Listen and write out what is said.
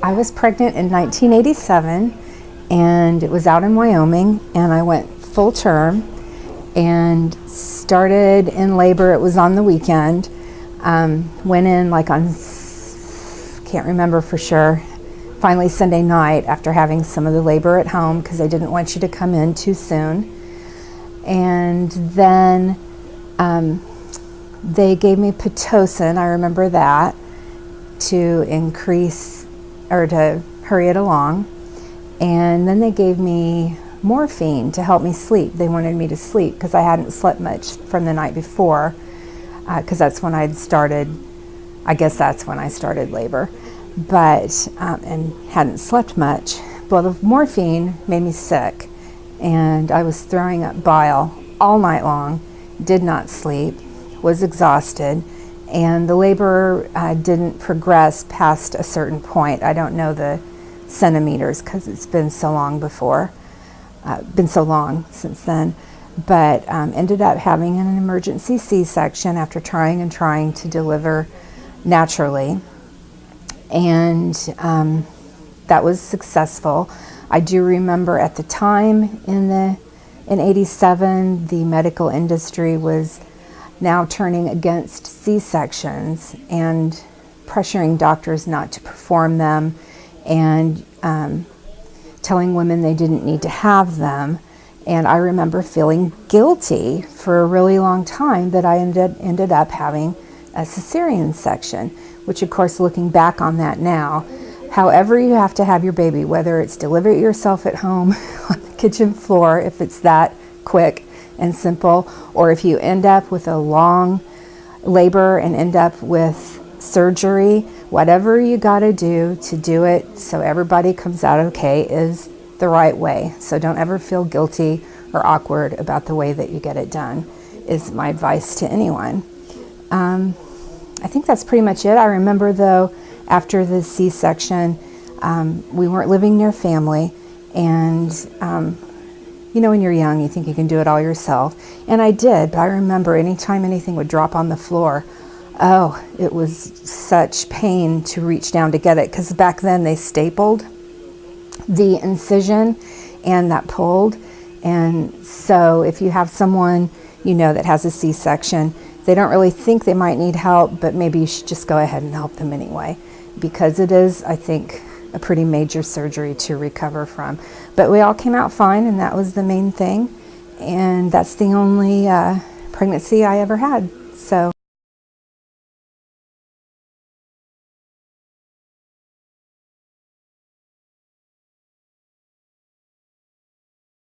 I was pregnant in 1987, and it was out in Wyoming, and I went full term and started in labor. It was on the weekend. Went in like on, can't remember for sure, finally Sunday night after having some of the labor at home because they didn't want you to come in too soon. And then they gave me Pitocin, I remember that, to increase or to hurry it along. And then they gave me morphine to help me sleep. They wanted me to sleep because I hadn't slept much from the night before, because that's when I'd started, I guess that's when I started labor, but and hadn't slept much. Well, the morphine made me sick, and I was throwing up bile all night long, did not sleep, was exhausted, and the labor didn't progress past a certain point. I don't know the centimeters because it's been so long since then, but ended up having an emergency C-section after trying and trying to deliver naturally, and that was successful. I do remember at the time in 87, the medical industry was now turning against C-sections and pressuring doctors not to perform them, and telling women they didn't need to have them. And I remember feeling guilty for a really long time that I ended up having a cesarean section, which of course, looking back on that now, however you have to have your baby, whether it's deliver it yourself at home on the kitchen floor, if it's that quick and simple, or if you end up with a long labor and end up with surgery, whatever you got to do it so everybody comes out okay is the right way. So don't ever feel guilty or awkward about the way that you get it done, is my advice to anyone. I think that's pretty much it. I remember though, after the C-section, we weren't living near family, and you know, when you're young, you think you can do it all yourself. And I did, but I remember anytime anything would drop on the floor, oh, it was such pain to reach down to get it, because back then they stapled the incision and that pulled. And so if you have someone, you know, that has a C-section, they don't really think they might need help, but maybe you should just go ahead and help them anyway, because it is, I think, a pretty major surgery to recover from. But we all came out fine, and that was the main thing. And that's the only pregnancy I ever had. So